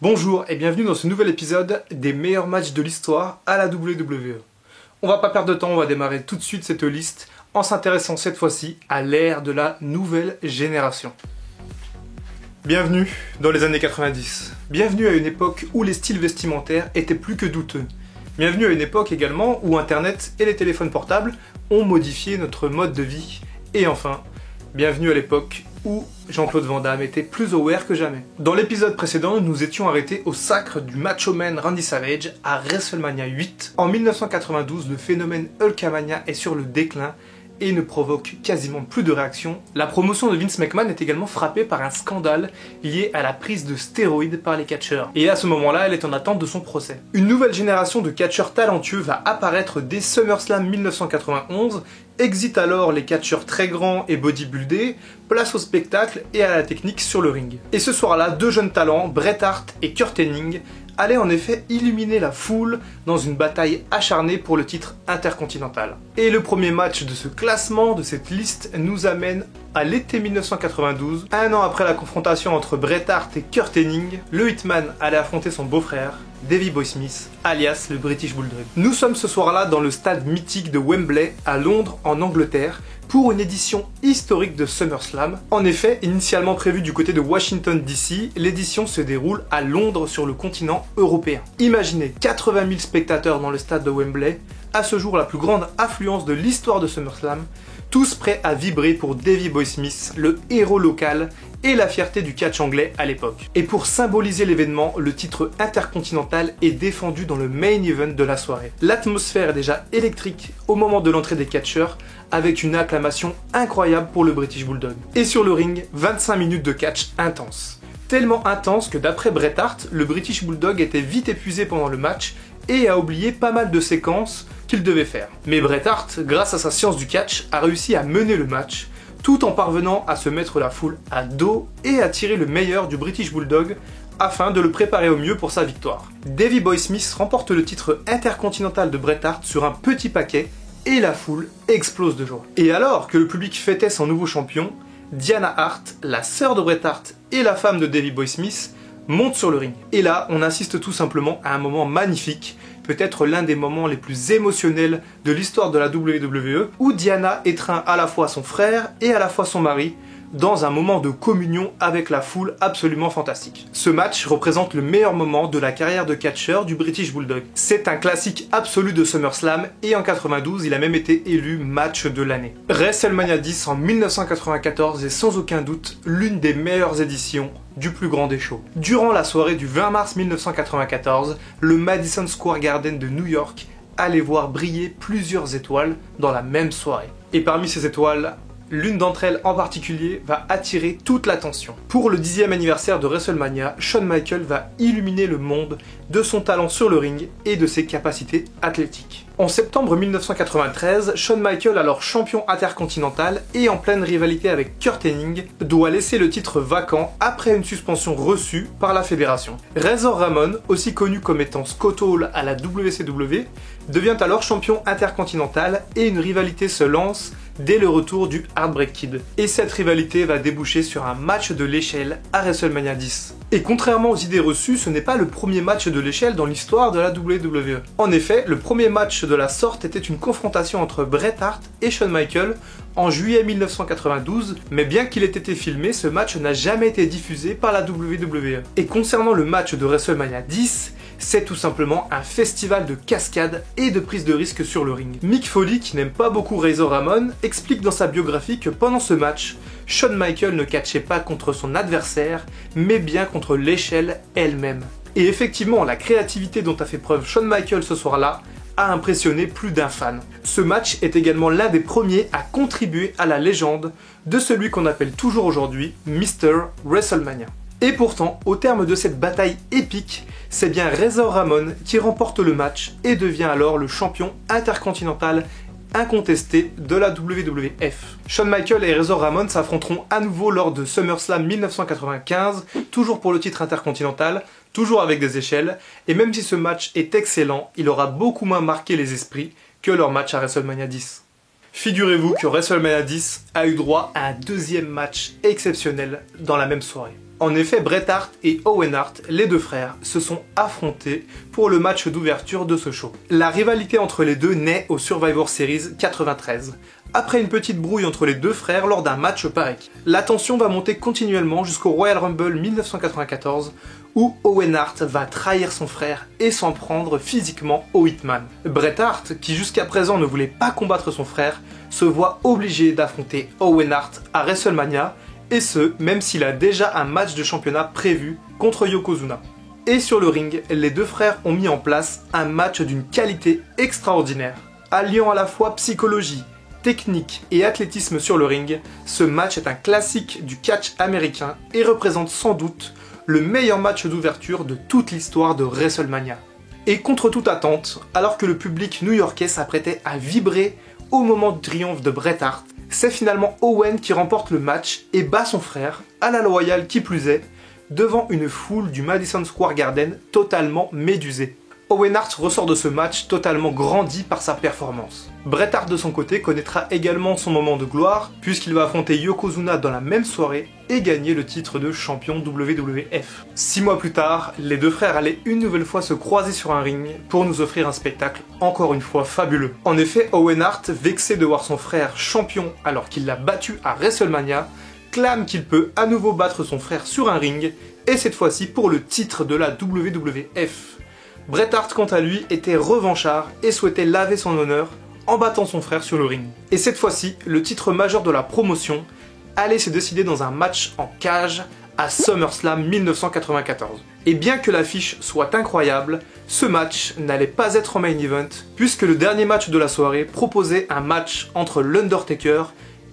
Bonjour et bienvenue dans ce nouvel épisode des meilleurs matchs de l'histoire à la WWE. On va pas perdre de temps, on va démarrer tout de suite cette liste en s'intéressant cette fois-ci à l'ère de la nouvelle génération. Bienvenue dans les années 90. Bienvenue à une époque où les styles vestimentaires étaient plus que douteux. Bienvenue à une époque également où Internet et les téléphones portables ont modifié notre mode de vie. Et enfin, bienvenue à l'époque où Jean-Claude Van Damme était plus aware que jamais. Dans l'épisode précédent, nous étions arrêtés au sacre du Macho Man Randy Savage à WrestleMania 8. En 1992, le phénomène Hulkamania est sur le déclin et ne provoque quasiment plus de réaction. La promotion de Vince McMahon est également frappée par un scandale lié à la prise de stéroïdes par les catcheurs. Et à ce moment-là, elle est en attente de son procès. Une nouvelle génération de catcheurs talentueux va apparaître dès SummerSlam 1991. Exit alors les catcheurs très grands et bodybuildés, place au spectacle et à la technique sur le ring. Et ce soir-là, deux jeunes talents, Bret Hart et Kurt Hennig, allaient en effet illuminer la foule dans une bataille acharnée pour le titre intercontinental. Et le premier match de ce classement, de cette liste, nous amène à l'été 1992. Un an après la confrontation entre Bret Hart et Kurt Hennig, le Hitman allait affronter son beau-frère, Davey Boy Smith, alias le British Bulldog. Nous sommes ce soir-là dans le stade mythique de Wembley, à Londres, en Angleterre, pour une édition historique de SummerSlam. En effet, initialement prévue du côté de Washington DC, l'édition se déroule à Londres sur le continent européen. Imaginez 80 000 spectateurs dans le stade de Wembley, à ce jour la plus grande affluence de l'histoire de SummerSlam, tous prêts à vibrer pour Davey Boy Smith, le héros local et la fierté du catch anglais à l'époque. Et pour symboliser l'événement, le titre intercontinental est défendu dans le main event de la soirée. L'atmosphère est déjà électrique au moment de l'entrée des catcheurs, avec une acclamation incroyable pour le British Bulldog. Et sur le ring, 25 minutes de catch intense. Tellement intense que d'après Bret Hart, le British Bulldog était vite épuisé pendant le match et a oublié pas mal de séquences qu'il devait faire. Mais Bret Hart, grâce à sa science du catch, a réussi à mener le match, tout en parvenant à se mettre la foule à dos et à tirer le meilleur du British Bulldog afin de le préparer au mieux pour sa victoire. Davey Boy Smith remporte le titre intercontinental de Bret Hart sur un petit paquet et la foule explose de joie. Et alors que le public fêtait son nouveau champion, Diana Hart, la sœur de Bret Hart et la femme de Davey Boy Smith, monte sur le ring. Et là, on assiste tout simplement à un moment magnifique, peut-être l'un des moments les plus émotionnels de l'histoire de la WWE, où Diana étreint à la fois son frère et à la fois son mari, dans un moment de communion avec la foule absolument fantastique. Ce match représente le meilleur moment de la carrière de catcheur du British Bulldog. C'est un classique absolu de SummerSlam et en 92, il a même été élu match de l'année. WrestleMania 10 en 1994 est sans aucun doute l'une des meilleures éditions du plus grand des shows. Durant la soirée du 20 mars 1994, le Madison Square Garden de New York allait voir briller plusieurs étoiles dans la même soirée. Et parmi ces étoiles, l'une d'entre elles en particulier va attirer toute l'attention. Pour le 10e anniversaire de WrestleMania, Shawn Michaels va illuminer le monde de son talent sur le ring et de ses capacités athlétiques. En septembre 1993, Shawn Michaels, alors champion intercontinental et en pleine rivalité avec Kurt Hennig, doit laisser le titre vacant après une suspension reçue par la fédération. Razor Ramon, aussi connu comme étant Scott Hall à la WCW, devient alors champion intercontinental et une rivalité se lance dès le retour du Heartbreak Kid. Et cette rivalité va déboucher sur un match de l'échelle à WrestleMania 10. Et contrairement aux idées reçues, ce n'est pas le premier match de l'échelle dans l'histoire de la WWE. En effet, le premier match de la sorte était une confrontation entre Bret Hart et Shawn Michaels en juillet 1992, mais bien qu'il ait été filmé, ce match n'a jamais été diffusé par la WWE. Et concernant le match de WrestleMania 10, c'est tout simplement un festival de cascades et de prise de risque sur le ring. Mick Foley, qui n'aime pas beaucoup Razor Ramon, explique dans sa biographie que pendant ce match, Shawn Michaels ne catchait pas contre son adversaire, mais bien contre l'échelle elle-même. Et effectivement, la créativité dont a fait preuve Shawn Michaels ce soir-là a impressionné plus d'un fan. Ce match est également l'un des premiers à contribuer à la légende de celui qu'on appelle toujours aujourd'hui Mr. WrestleMania. Et pourtant, au terme de cette bataille épique, c'est bien Razor Ramon qui remporte le match et devient alors le champion intercontinental incontesté de la WWF. Shawn Michaels et Razor Ramon s'affronteront à nouveau lors de SummerSlam 1995, toujours pour le titre intercontinental, toujours avec des échelles, et même si ce match est excellent, il aura beaucoup moins marqué les esprits que leur match à WrestleMania 10. Figurez-vous que WrestleMania 10 a eu droit à un deuxième match exceptionnel dans la même soirée. En effet, Bret Hart et Owen Hart, les deux frères, se sont affrontés pour le match d'ouverture de ce show. La rivalité entre les deux naît au Survivor Series 93, après une petite brouille entre les deux frères lors d'un match par équipe. La tension va monter continuellement jusqu'au Royal Rumble 1994, où Owen Hart va trahir son frère et s'en prendre physiquement au Hitman. Bret Hart, qui jusqu'à présent ne voulait pas combattre son frère, se voit obligé d'affronter Owen Hart à WrestleMania, et ce, même s'il a déjà un match de championnat prévu contre Yokozuna. Et sur le ring, les deux frères ont mis en place un match d'une qualité extraordinaire. Alliant à la fois psychologie, technique et athlétisme sur le ring, ce match est un classique du catch américain et représente sans doute le meilleur match d'ouverture de toute l'histoire de WrestleMania. Et contre toute attente, alors que le public new-yorkais s'apprêtait à vibrer au moment du triomphe de Bret Hart, c'est finalement Owen qui remporte le match et bat son frère, à la loyale qui plus est, devant une foule du Madison Square Garden totalement médusée. Owen Hart ressort de ce match totalement grandi par sa performance. Bret Hart de son côté connaîtra également son moment de gloire puisqu'il va affronter Yokozuna dans la même soirée et gagner le titre de champion WWF. 6 mois plus tard, les deux frères allaient une nouvelle fois se croiser sur un ring pour nous offrir un spectacle encore une fois fabuleux. En effet, Owen Hart, vexé de voir son frère champion alors qu'il l'a battu à WrestleMania, clame qu'il peut à nouveau battre son frère sur un ring et cette fois-ci pour le titre de la WWF. Bret Hart, quant à lui, était revanchard et souhaitait laver son honneur en battant son frère sur le ring. Et cette fois-ci, le titre majeur de la promotion allait se décider dans un match en cage à SummerSlam 1994. Et bien que l'affiche soit incroyable, ce match n'allait pas être en main event puisque le dernier match de la soirée proposait un match entre l'Undertaker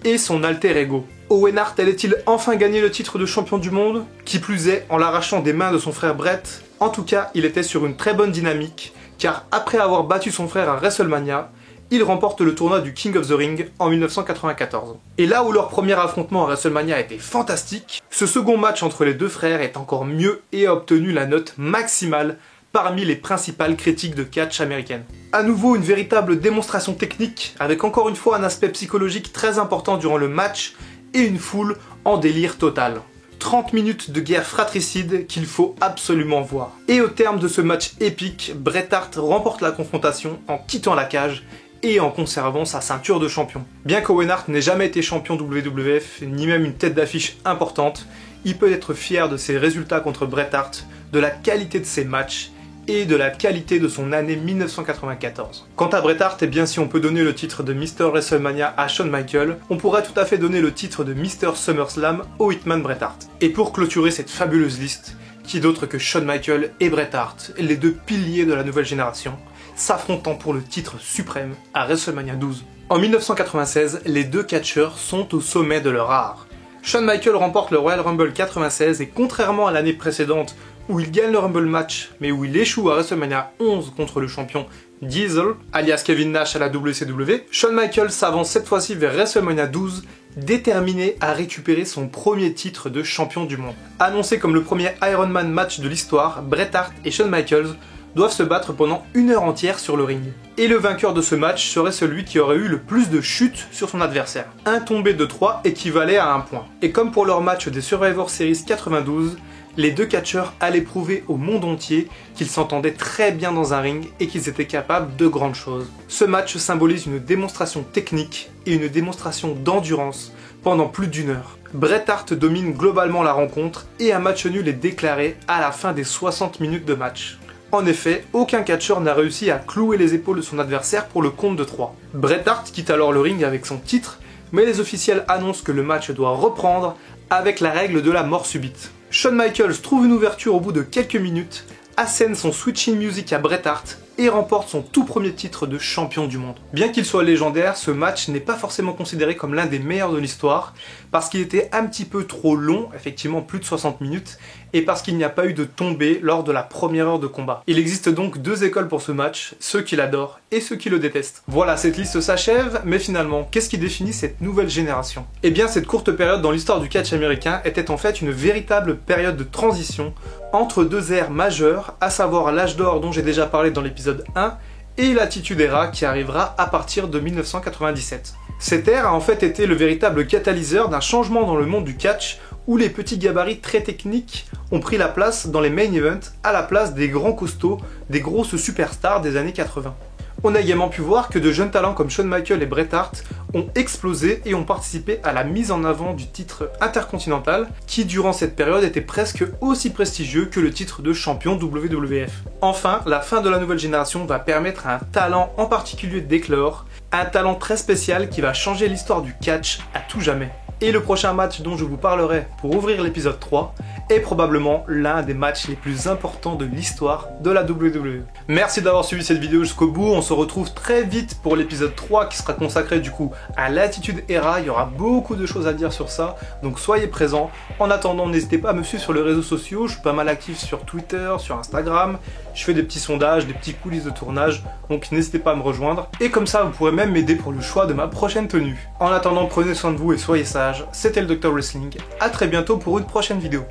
et son alter ego. Owen Hart allait-il enfin gagner le titre de champion du monde? Qui plus est, en l'arrachant des mains de son frère Bret. En tout cas, il était sur une très bonne dynamique, car après avoir battu son frère à WrestleMania, il remporte le tournoi du King of the Ring en 1994. Et là où leur premier affrontement à WrestleMania était fantastique, ce second match entre les deux frères est encore mieux et a obtenu la note maximale parmi les principales critiques de catch américaines. À nouveau une véritable démonstration technique, avec encore une fois un aspect psychologique très important durant le match, et une foule en délire total. 30 minutes de guerre fratricide qu'il faut absolument voir. Et au terme de ce match épique, Bret Hart remporte la confrontation en quittant la cage et en conservant sa ceinture de champion. Bien qu'Owen Hart n'ait jamais été champion WWF, ni même une tête d'affiche importante, il peut être fier de ses résultats contre Bret Hart, de la qualité de ses matchs et de la qualité de son année 1994. Quant à Bret Hart, eh bien si on peut donner le titre de Mr. WrestleMania à Shawn Michaels, on pourrait tout à fait donner le titre de Mr. SummerSlam au Hitman Bret Hart. Et pour clôturer cette fabuleuse liste, qui d'autre que Shawn Michaels et Bret Hart, les deux piliers de la nouvelle génération, s'affrontant pour le titre suprême à WrestleMania 12. En 1996, les deux catcheurs sont au sommet de leur art. Shawn Michaels remporte le Royal Rumble 96 et contrairement à l'année précédente où il gagne le Rumble match mais où il échoue à WrestleMania 11 contre le champion Diesel, alias Kevin Nash à la WCW, Shawn Michaels s'avance cette fois-ci vers WrestleMania 12 déterminé à récupérer son premier titre de champion du monde. Annoncé comme le premier Iron Man match de l'histoire, Bret Hart et Shawn Michaels doivent se battre pendant une heure entière sur le ring. Et le vainqueur de ce match serait celui qui aurait eu le plus de chutes sur son adversaire. Un tombé de 3 équivalait à un point. Et comme pour leur match des Survivor Series 92, les deux catcheurs allaient prouver au monde entier qu'ils s'entendaient très bien dans un ring et qu'ils étaient capables de grandes choses. Ce match symbolise une démonstration technique et une démonstration d'endurance pendant plus d'une heure. Bret Hart domine globalement la rencontre et un match nul est déclaré à la fin des 60 minutes de match. En effet, aucun catcheur n'a réussi à clouer les épaules de son adversaire pour le compte de 3. Bret Hart quitte alors le ring avec son titre, mais les officiels annoncent que le match doit reprendre avec la règle de la mort subite. Shawn Michaels trouve une ouverture au bout de quelques minutes, assène son switching music à Bret Hart et remporte son tout premier titre de champion du monde. Bien qu'il soit légendaire, ce match n'est pas forcément considéré comme l'un des meilleurs de l'histoire parce qu'il était un petit peu trop long, effectivement plus de 60 minutes, et parce qu'il n'y a pas eu de tombée lors de la première heure de combat. Il existe donc deux écoles pour ce match, ceux qui l'adorent et ceux qui le détestent. Voilà, cette liste s'achève, mais finalement, qu'est-ce qui définit cette nouvelle génération? Eh bien, cette courte période dans l'histoire du catch américain était en fait une véritable période de transition entre deux ères majeures, à savoir l'âge d'or dont j'ai déjà parlé dans l'épisode 1 et l'Attitude Era qui arrivera à partir de 1997. Cette ère a en fait été le véritable catalyseur d'un changement dans le monde du catch où les petits gabarits très techniques ont pris la place dans les main events à la place des grands costauds, des grosses superstars des années 80. On a également pu voir que de jeunes talents comme Shawn Michaels et Bret Hart ont explosé et ont participé à la mise en avant du titre intercontinental qui durant cette période était presque aussi prestigieux que le titre de champion WWF. Enfin, la fin de la nouvelle génération va permettre à un talent en particulier d'éclore, un talent très spécial qui va changer l'histoire du catch à tout jamais. Et le prochain match dont je vous parlerai pour ouvrir l'épisode 3 est probablement l'un des matchs les plus importants de l'histoire de la WWE. Merci d'avoir suivi cette vidéo jusqu'au bout, on se retrouve très vite pour l'épisode 3 qui sera consacré du coup à l'Attitude Era, il y aura beaucoup de choses à dire sur ça, donc soyez présents. En attendant, n'hésitez pas à me suivre sur les réseaux sociaux, je suis pas mal actif sur Twitter, sur Instagram, je fais des petits sondages, des petits coulisses de tournage, donc n'hésitez pas à me rejoindre. Et comme ça, vous pourrez même m'aider pour le choix de ma prochaine tenue. En attendant, prenez soin de vous et soyez sages. C'était le Dr Wrestling, à très bientôt pour une prochaine vidéo.